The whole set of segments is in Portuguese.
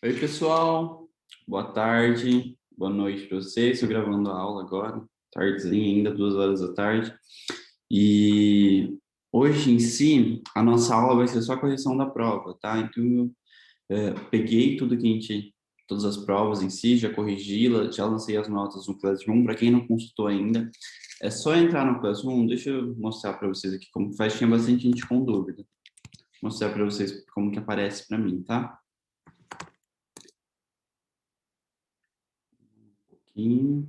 Oi, pessoal. Boa tarde, boa noite para vocês. Estou gravando a aula agora, tardezinha ainda, 2 horas da tarde. E hoje em si, a nossa aula vai ser só correção da prova, tá? Então, eu peguei tudo que a gente, todas as provas em si, já corrigi, já lancei as notas no Classroom. Para quem não consultou ainda, é só entrar no Classroom. Deixa eu mostrar para vocês aqui como que faz. Tinha bastante gente com dúvida. Vou mostrar para vocês como que aparece para mim, tá? Aqui.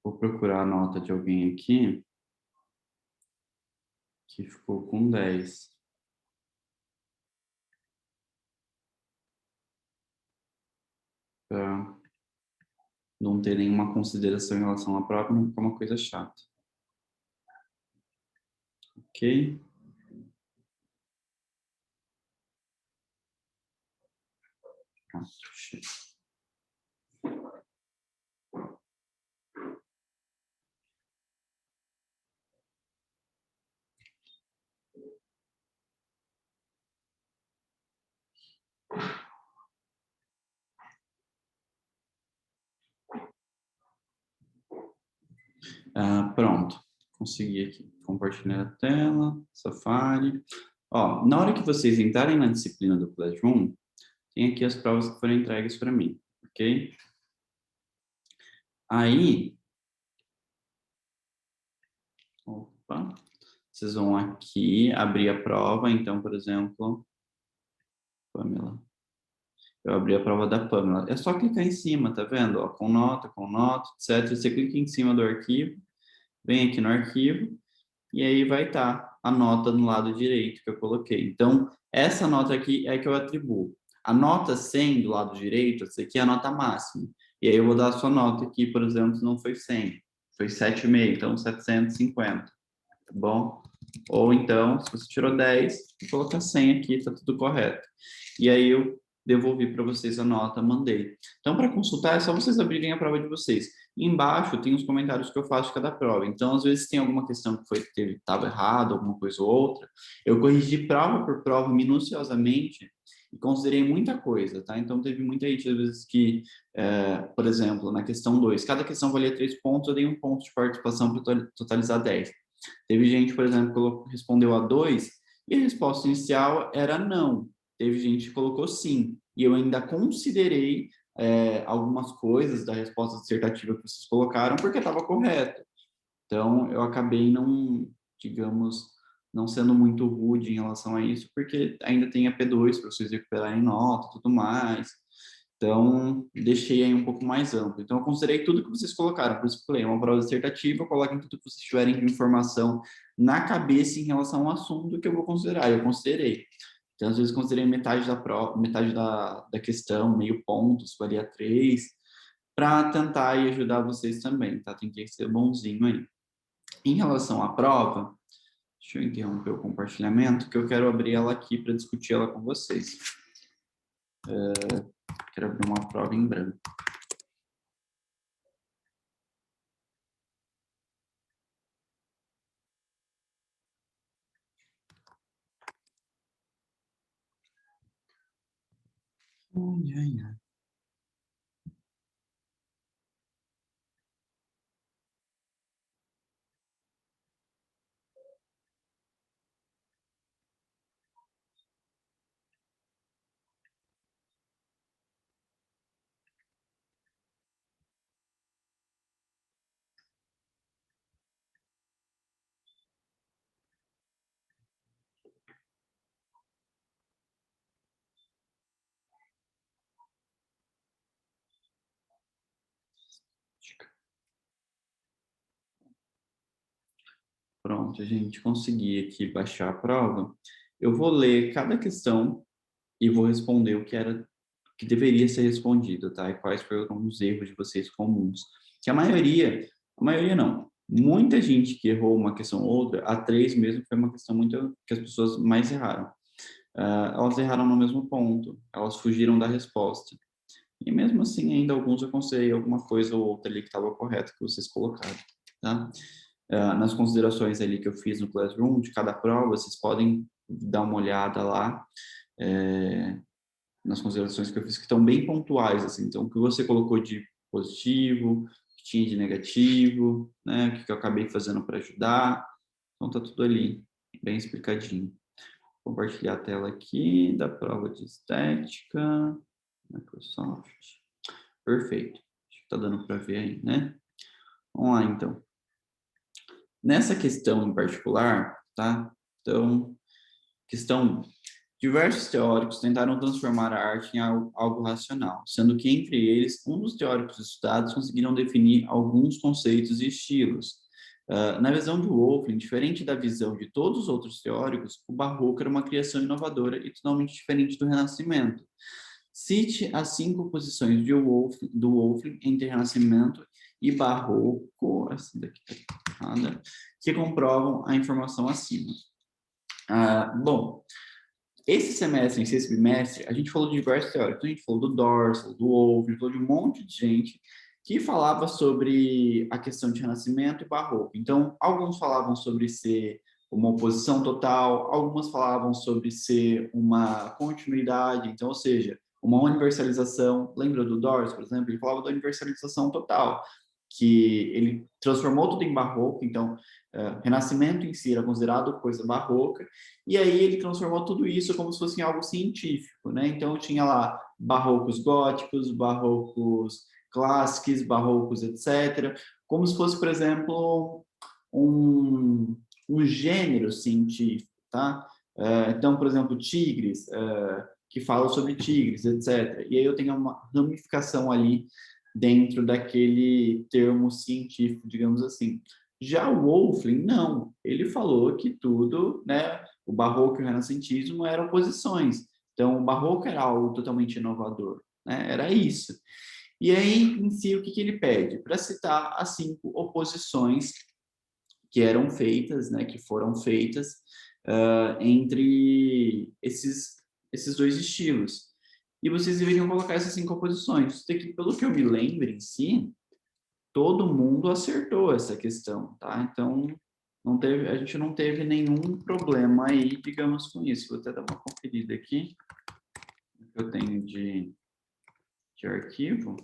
Vou procurar a nota de alguém aqui que ficou com 10, para não ter nenhuma consideração em relação à prova, não ficar uma coisa chata. Ok? Pronto, chega. Pronto, consegui aqui. Compartilhar a tela, Safari. Ó, na hora que vocês entrarem na disciplina do Classroom, tem aqui as provas que foram entregues para mim, ok? Aí, opa, vocês vão aqui abrir a prova. Então, por exemplo, Pamela. Eu abri a prova da Pamela. É só clicar em cima, tá vendo? Ó, com nota, etc. Você clica em cima do arquivo, vem aqui no arquivo, e aí vai estar a nota no lado direito que eu coloquei. Então, essa nota aqui é que eu atribuo. A nota 100 do lado direito, essa aqui é a nota máxima. E aí eu vou dar a sua nota aqui, por exemplo, não foi 100, foi 7,5, então 750, tá bom? Ou então, se você tirou 10, vou colocar 100 aqui, tá tudo correto. E aí eu devolvi para vocês a nota, mandei. Então, para consultar, é só vocês abrirem a prova de vocês. E embaixo tem os comentários que eu faço de cada prova. Então, às vezes tem alguma questão que foi teve estava errado, alguma coisa ou outra. Eu corrigi prova por prova minuciosamente e considerei muita coisa, tá? Então, teve muita gente, às vezes, que, por exemplo, na questão 2, cada questão valia 3 pontos, eu dei um ponto de participação para totalizar 10. Teve gente, por exemplo, que respondeu a 2 e a resposta inicial era não. Teve gente que colocou sim. E eu ainda considerei algumas coisas da resposta dissertativa que vocês colocaram porque estava correto. Então, eu acabei não, digamos, não sendo muito rude em relação a isso, porque ainda tem a P2 para vocês recuperarem nota e tudo mais. Então, deixei aí um pouco mais amplo. Então, eu considerei tudo que vocês colocaram. Por isso, que eu falei, é uma prova dissertativa, coloquem tudo que vocês tiverem de informação na cabeça em relação ao assunto que eu vou considerar. Eu considerei. Então, às vezes, considerei metade da prova, metade da questão, meio ponto, se valia 3, para tentar e ajudar vocês também, tá? Tem que ser bonzinho aí. Em relação à prova, deixa eu interromper o compartilhamento, que eu quero abrir ela aqui para discutir ela com vocês. Quero abrir uma prova em branco. Ai, ai, ai. Pronto, a gente conseguir aqui baixar a prova. Eu vou ler cada questão e vou responder o que deveria ser respondido, tá? E quais foram os erros de vocês comuns. Que a maioria não. Muita gente que errou uma questão ou outra, a 3 mesmo foi uma questão muito que as pessoas mais erraram. Elas erraram no mesmo ponto, elas fugiram da resposta. E mesmo assim, ainda alguns eu considerei alguma coisa ou outra ali que estava correta que vocês colocaram, tá? Nas considerações ali que eu fiz no Classroom, de cada prova, vocês podem dar uma olhada lá, nas considerações que eu fiz, que estão bem pontuais, assim. Então, o que você colocou de positivo, o que tinha de negativo, né? O que eu acabei fazendo para ajudar. Então, tá tudo ali, bem explicadinho. Vou compartilhar a tela aqui da prova de estética, Microsoft. Perfeito. Acho que tá dando para ver aí, né? Vamos lá, então. Nessa questão em particular, tá? Então, questão: diversos teóricos tentaram transformar a arte em algo racional, sendo que, entre eles, um dos teóricos estudados conseguiram definir alguns conceitos e estilos. Na visão de Wolffling, diferente da visão de todos os outros teóricos, o Barroco era uma criação inovadora e totalmente diferente do Renascimento. Cite as 5 posições do Wolffling entre Renascimento e Barroco, essa daqui tá errada, que comprovam a informação acima. Bom, esse semestre, esse bimestre, a gente falou de diversos teóricos. A gente falou do Dorsal, do Wolff, falou de um monte de gente que falava sobre a questão de Renascimento e Barroco. Então, alguns falavam sobre ser uma oposição total, algumas falavam sobre ser uma continuidade, então, ou seja, uma universalização. Lembra do Dorsal, por exemplo? Ele falava da universalização total, que ele transformou tudo em Barroco, então, Renascimento em si era considerado coisa barroca, e aí ele transformou tudo isso como se fosse algo científico, né? Então tinha lá barrocos góticos, barrocos clássicos, barrocos, etc. Como se fosse, por exemplo, um gênero científico, tá? Então, por exemplo, tigres, que fala sobre tigres, etc. E aí eu tenho uma ramificação ali dentro daquele termo científico, digamos assim. Já o Wolffling, não. Ele falou que tudo, né, o barroco e o renascentismo eram oposições. Então, o barroco era algo totalmente inovador, né? Era isso. E aí, em si, o que ele pede? Para citar as 5 oposições que eram feitas, né, que foram feitas entre esses dois estilos. E vocês deveriam colocar essas 5 oposições. Isso daqui, pelo que eu me lembro em si, todo mundo acertou essa questão, tá? Então, a gente não teve nenhum problema aí, digamos, com isso. Vou até dar uma conferida aqui, que eu tenho de arquivo.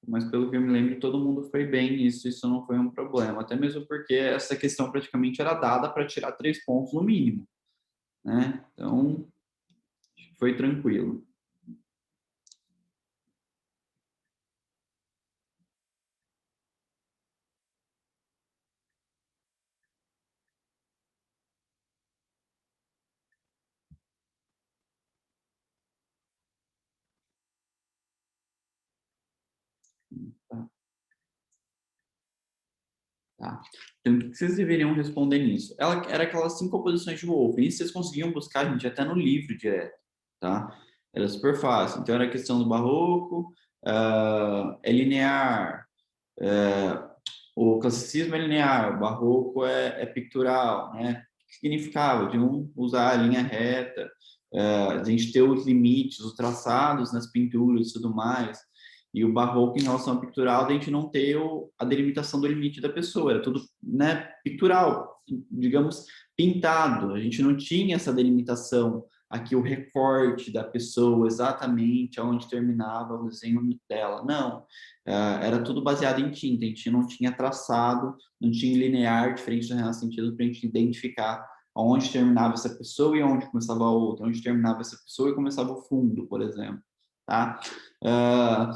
Mas, pelo que eu me lembro, todo mundo foi bem nisso, isso não foi um problema. Até mesmo porque essa questão praticamente era dada para tirar 3 pontos no mínimo, né? Então, foi tranquilo. Tá? Tá. Então, o que vocês deveriam responder nisso? Ela era aquelas 5 oposições de Wolff. E vocês conseguiam buscar, gente, até no livro direto, tá? Era super fácil. Então, era a questão do barroco, é linear, o classicismo é linear, o barroco é pictural, né? O que significava? De um usar a linha reta, a gente ter os limites, os traçados nas pinturas e tudo mais. E o barroco, em relação ao pictural, a gente não ter a delimitação do limite da pessoa, era tudo, né, pictural, digamos, pintado. A gente não tinha essa delimitação, aqui o recorte da pessoa, exatamente aonde terminava o desenho dela. Não, era tudo baseado em tinta, a gente não tinha traçado, não tinha linear, diferente do Renascentismo, para a gente identificar onde terminava essa pessoa e onde começava a outra, onde terminava essa pessoa e começava o fundo, por exemplo. Tá?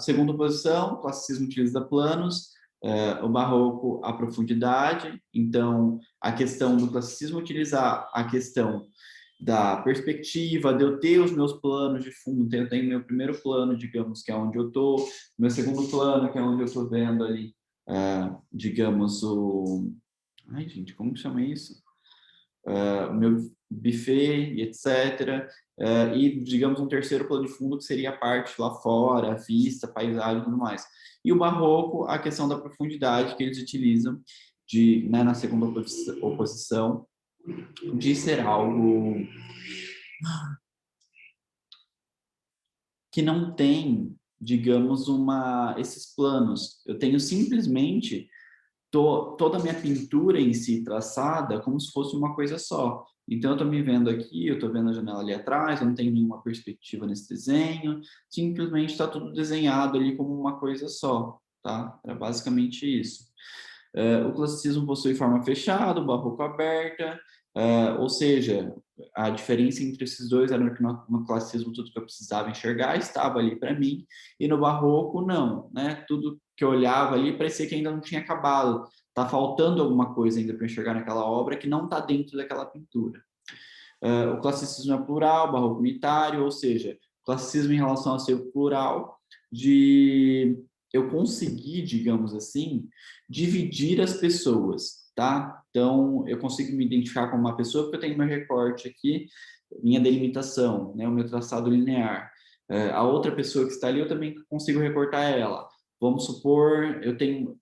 Segunda posição, o classicismo utiliza planos, o barroco a profundidade. Então, a questão do classicismo utilizar a questão da perspectiva, de eu ter os meus planos de fundo. Eu tenho meu primeiro plano, digamos, que é onde eu estou, meu segundo plano, que é onde eu estou vendo ali, digamos, Ai, gente, como que chama isso? O meu buffet e etc. E, digamos, um terceiro plano de fundo que seria a parte lá fora, a vista, paisagem e tudo mais. E o barroco, a questão da profundidade que eles utilizam né, na segunda oposição, de ser algo que não tem, digamos, esses planos. Eu tenho simplesmente toda a minha pintura em si traçada como se fosse uma coisa só. Então, eu estou me vendo aqui, eu estou vendo a janela ali atrás, eu não tenho nenhuma perspectiva nesse desenho, simplesmente está tudo desenhado ali como uma coisa só, tá? É basicamente isso. O classicismo possui forma fechada, o barroco aberta, ou seja, a diferença entre esses dois era que no classicismo tudo que eu precisava enxergar estava ali para mim, e no barroco não, né? Tudo que eu olhava ali parecia que ainda não tinha acabado, tá faltando alguma coisa ainda para enxergar naquela obra que não está dentro daquela pintura. O classicismo é plural, o barroco unitário, ou seja, o classicismo em relação a ser plural, de eu conseguir, digamos assim, dividir as pessoas, tá? Então, eu consigo me identificar como uma pessoa porque eu tenho meu recorte aqui, minha delimitação, né, o meu traçado linear. A outra pessoa que está ali, eu também consigo recortar ela. Vamos supor, eu tenho,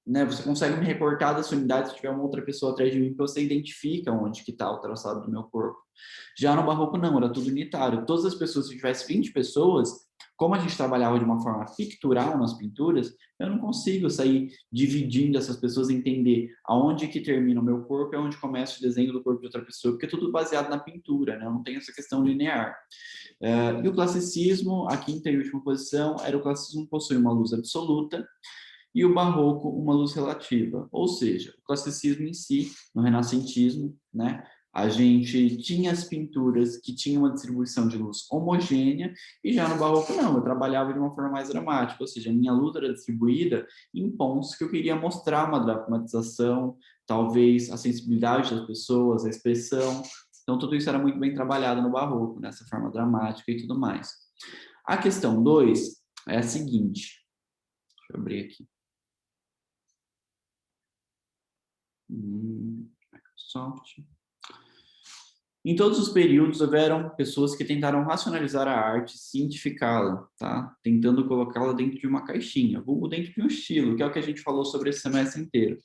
né, você consegue me recortar dessa unidade se tiver uma outra pessoa atrás de mim, que você identifica onde que está o traçado do meu corpo. Já no barroco, não, era tudo unitário. Todas as pessoas, se tivesse 20 pessoas, como a gente trabalhava de uma forma pictural nas pinturas, eu não consigo sair dividindo essas pessoas, entender aonde que termina o meu corpo e aonde começa o desenho do corpo de outra pessoa, porque é tudo baseado na pintura, né? Não tem essa questão linear. E o classicismo, a quinta e última posição, era o classicismo possui uma luz absoluta, e o barroco uma luz relativa. Ou seja, o classicismo em si, no renascentismo, né, a gente tinha as pinturas que tinham uma distribuição de luz homogênea, e já no barroco não, eu trabalhava de uma forma mais dramática, ou seja, a minha luz era distribuída em pontos que eu queria mostrar uma dramatização, talvez a sensibilidade das pessoas, a expressão. Então, tudo isso era muito bem trabalhado no barroco, nessa forma dramática e tudo mais. A questão 2 é a seguinte, deixa eu abrir aqui. Microsoft. Em todos os períodos, houveram pessoas que tentaram racionalizar a arte, cientificá-la, tá? Tentando colocá-la dentro de uma caixinha, vulgo dentro de um estilo, que é o que a gente falou sobre esse semestre inteiro.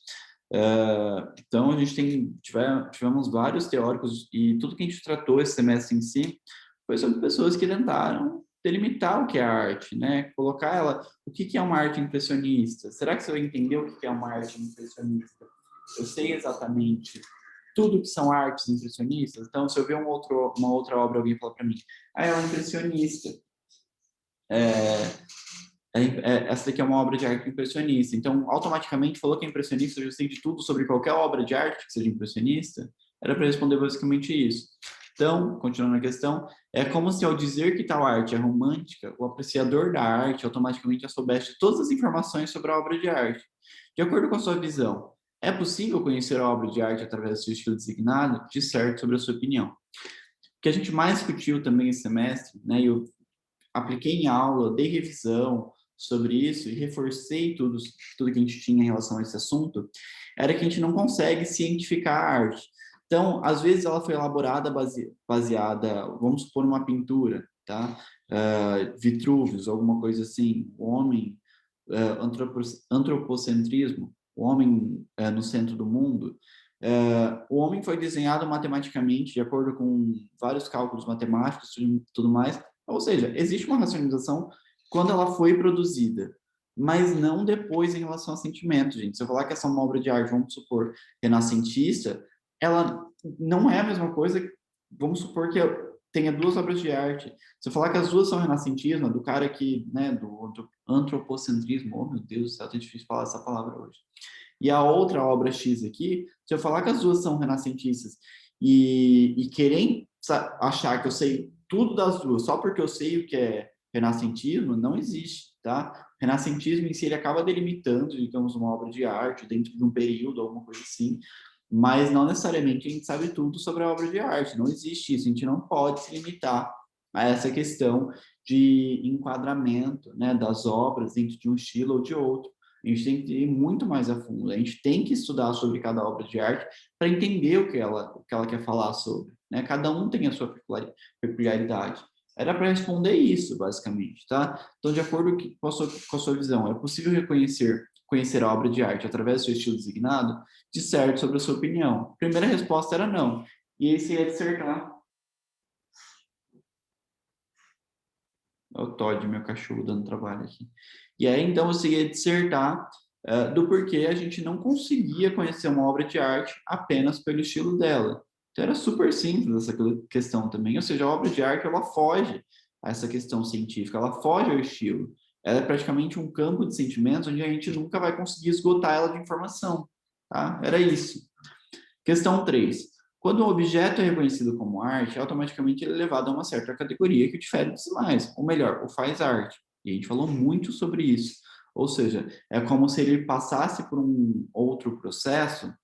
Então, a gente tivemos vários teóricos, e tudo que a gente tratou esse semestre em si foi sobre pessoas que tentaram delimitar o que é arte, né? Colocar ela, o que é uma arte impressionista? Será que você vai entender o que é uma arte impressionista? Eu sei exatamente tudo que são artes impressionistas. Então, se eu ver uma outra obra, alguém fala para mim, ela é impressionista. Essa daqui é uma obra de arte impressionista. Então, automaticamente, falou que é impressionista, eu já sei de tudo sobre qualquer obra de arte que seja impressionista. Era para responder basicamente isso. Então, continuando a questão, é como se ao dizer que tal arte é romântica, o apreciador da arte automaticamente já soubesse todas as informações sobre a obra de arte. De acordo com a sua visão, é possível conhecer a obra de arte através do seu estilo designado? Disserte sobre a sua opinião. O que a gente mais discutiu também esse semestre, né, eu apliquei em aula, dei revisão sobre isso e reforcei tudo que a gente tinha em relação a esse assunto, era que a gente não consegue cientificar a arte. Então, às vezes ela foi elaborada baseada, vamos supor, uma pintura, tá? Vitrúvios, alguma coisa assim, o homem, antropocentrismo, o homem no centro do mundo. O homem foi desenhado matematicamente, de acordo com vários cálculos matemáticos e tudo mais. Ou seja, existe uma racionalização quando ela foi produzida, mas não depois em relação a sentimento, gente. Se eu falar que essa é uma obra de arte, vamos supor, renascentista, ela não é a mesma coisa. Vamos supor que tenha duas obras de arte. Se eu falar que as duas são renascentismo, do cara que, né, do antropocentrismo, oh meu Deus do céu, é difícil falar essa palavra hoje. E a outra obra X aqui, se eu falar que as duas são renascentistas e querer achar que eu sei tudo das duas só porque eu sei o que é renascentismo, não existe, tá? Renascentismo em si, ele acaba delimitando, digamos, uma obra de arte dentro de um período, alguma coisa assim, mas não necessariamente a gente sabe tudo sobre a obra de arte, não existe isso, a gente não pode se limitar a essa questão de enquadramento, né, das obras dentro de um estilo ou de outro. A gente tem que ir muito mais a fundo. A gente tem que estudar sobre cada obra de arte para entender o que ela quer falar sobre, né? Cada um tem a sua peculiaridade. Era para responder isso, basicamente, tá? Então, de acordo com a sua visão, é possível conhecer a obra de arte através do seu estilo designado? Disserte sobre a sua opinião. A primeira resposta era não. E esse ia dissertar. É o Todd, meu cachorro, dando trabalho aqui. E aí, então, eu ia dissertar do porquê a gente não conseguia conhecer uma obra de arte apenas pelo estilo dela. Então, era super simples essa questão também. Ou seja, a obra de arte, ela foge a essa questão científica, ela foge ao estilo. Ela é praticamente um campo de sentimentos onde a gente nunca vai conseguir esgotar ela de informação. Tá? Era isso. Questão 3. Quando um objeto é reconhecido como arte, automaticamente ele é levado a uma certa categoria que o difere dos demais, ou melhor, o faz arte. E a gente falou muito sobre isso. Ou seja, é como se ele passasse por um outro processo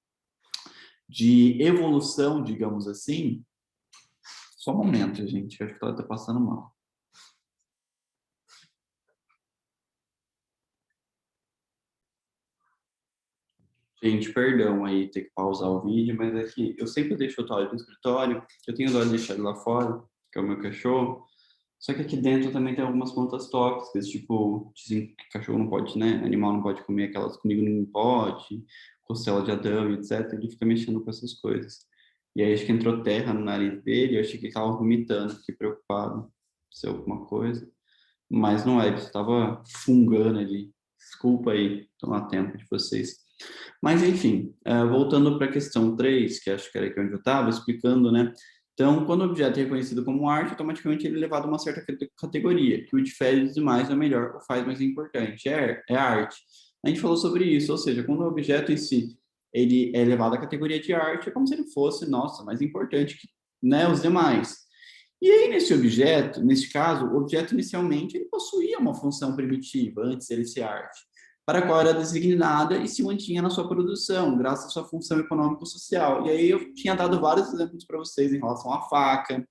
de evolução, digamos assim. Só um momento, gente, acho que ela está passando mal. Gente, perdão aí ter que pausar o vídeo, mas é que eu sempre deixo o Todd no escritório, eu tenho dó de deixar ele lá fora, que é o meu cachorro. Só que aqui dentro também tem algumas plantas tóxicas, tipo, dizem que cachorro não pode, né? Animal não pode comer aquelas, comigo não pode, costela de Adão, etc. Ele fica mexendo com essas coisas. E aí acho que entrou terra no nariz dele, eu achei que ele tava vomitando, fiquei preocupado se é alguma coisa. Mas não é, ele estava fungando ali. Desculpa aí tomar tempo de vocês. Mas, enfim, voltando para a questão 3, que acho que era aqui onde eu estava, explicando, né? Então, quando o objeto é reconhecido como arte, automaticamente ele é levado a uma certa categoria, que o difere dos demais, é melhor, o faz mais importante, é arte. A gente falou sobre isso, ou seja, quando o objeto em si ele é levado à categoria de arte, é como se ele fosse, nossa, mais importante que, né, os demais. E aí, nesse objeto, nesse caso, o objeto inicialmente ele possuía uma função primitiva, antes dele ser arte, para a qual era designada e se mantinha na sua produção, graças à sua função econômico-social. E aí eu tinha dado vários exemplos para vocês em relação à faca,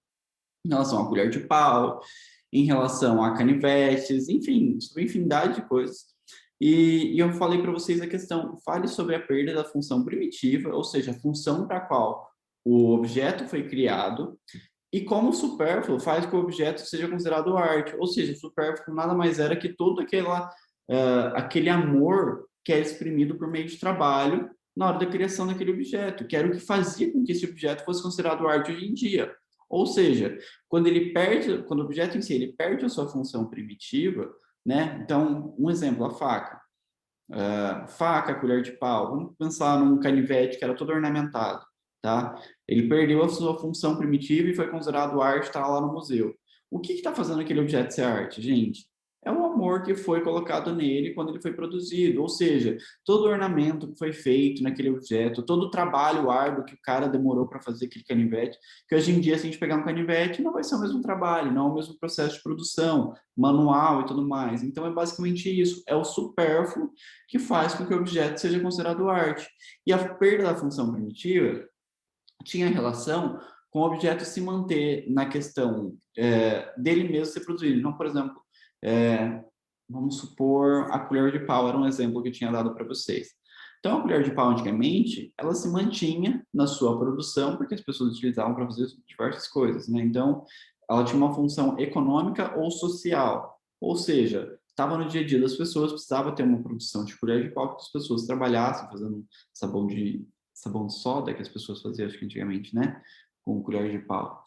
em relação à colher de pau, em relação a canivetes, enfim, sobre infinidade de coisas. E eu falei para vocês a questão, fale sobre a perda da função primitiva, ou seja, a função para a qual o objeto foi criado, e como supérfluo faz que o objeto seja considerado arte. Ou seja, o supérfluo nada mais era que todo aquele amor que é exprimido por meio de trabalho na hora da criação daquele objeto, que era o que fazia com que esse objeto fosse considerado arte hoje em dia. Ou seja, quando o objeto em si ele perde a sua função primitiva, né? Então, um exemplo, a faca. Faca, colher de pau. Vamos pensar num canivete que era todo ornamentado, tá? Ele perdeu a sua função primitiva e foi considerado arte, está lá no museu. O que está fazendo aquele objeto ser arte, gente? É o amor que foi colocado nele quando ele foi produzido, ou seja, todo o ornamento que foi feito naquele objeto, todo o trabalho árduo que o cara demorou para fazer aquele canivete, que hoje em dia, se a gente pegar um canivete, não vai ser o mesmo trabalho, não é o mesmo processo de produção, manual e tudo mais. Então, é basicamente isso, é o supérfluo que faz com que o objeto seja considerado arte. E a perda da função primitiva tinha relação com o objeto se manter na questão dele mesmo ser produzido. Então, por exemplo, vamos supor a colher de pau era um exemplo que eu tinha dado para vocês. Então, a colher de pau, antigamente, ela se mantinha na sua produção porque as pessoas utilizavam para fazer diversas coisas, né? Então, ela tinha uma função econômica ou social, ou seja, estava no dia a dia das pessoas, precisava ter uma produção de colher de pau que as pessoas trabalhassem fazendo sabão de soda que as pessoas faziam, acho que antigamente, né? Com colher de pau.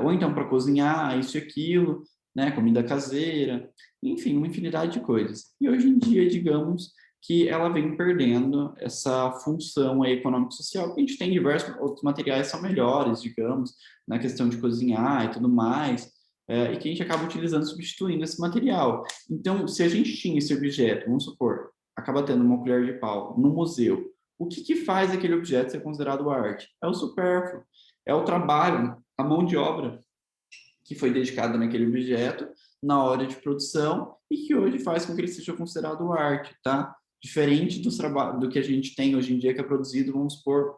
Ou então para cozinhar, isso e aquilo, né? Comida caseira, enfim, uma infinidade de coisas. E hoje em dia, digamos que ela vem perdendo essa função econômico-social, que a gente tem diversos outros materiais que são melhores, digamos, na questão de cozinhar e tudo mais, e que a gente acaba utilizando, substituindo esse material. Então, se a gente tinha esse objeto, vamos supor, acaba tendo uma colher de pau no museu, o que faz aquele objeto ser considerado arte? É o supérfluo, é o trabalho, a mão de obra que foi dedicada naquele objeto na hora de produção e que hoje faz com que ele seja considerado arte, tá? Diferente do que a gente tem hoje em dia que é produzido, vamos supor,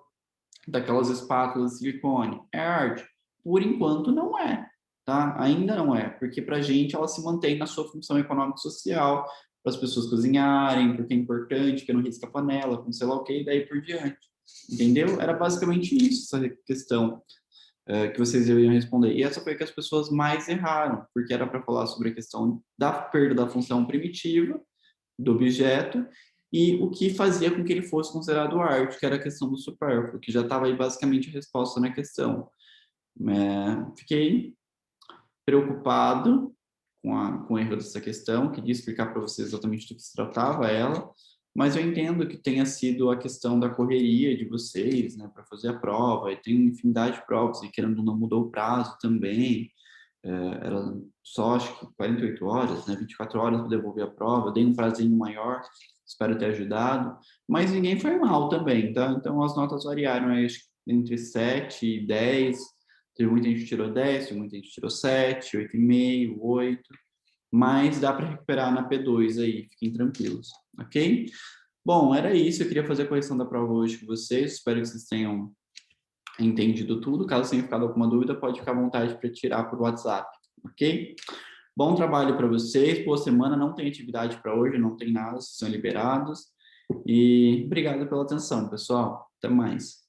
daquelas espátulas de silicone. É arte? Por enquanto não é, tá? Ainda não é, porque para a gente ela se mantém na sua função econômico-social, para as pessoas cozinharem, porque é importante, que não risca a panela, com sei lá o que, e daí por diante. Entendeu? Era basicamente isso, essa questão que vocês deveriam responder. E essa foi a que as pessoas mais erraram, porque era para falar sobre a questão da perda da função primitiva do objeto e o que fazia com que ele fosse considerado arte, que era a questão do supérfluo, que já estava aí basicamente a resposta na questão. Fiquei preocupado com o erro dessa questão, queria explicar para vocês exatamente do que se tratava ela, mas eu entendo que tenha sido a questão da correria de vocês, né, para fazer a prova, e tem uma infinidade de provas, e querendo ou não mudou o prazo também, era só acho que 48 horas, né, 24 horas para devolver a prova, eu dei um prazinho maior, espero ter ajudado, mas ninguém foi mal também, tá? Então as notas variaram aí, acho que entre 7 e 10, teve muita gente que tirou 10, teve muita gente que tirou 7, 8,5, 8, mas dá para recuperar na P2 aí, fiquem tranquilos, ok? Bom, era isso, eu queria fazer a correção da prova hoje com vocês, espero que vocês tenham entendido tudo, caso tenha ficado alguma dúvida, pode ficar à vontade para tirar por WhatsApp, ok? Bom trabalho para vocês, boa semana, não tem atividade para hoje, não tem nada, vocês são liberados, e obrigado pela atenção, pessoal, até mais.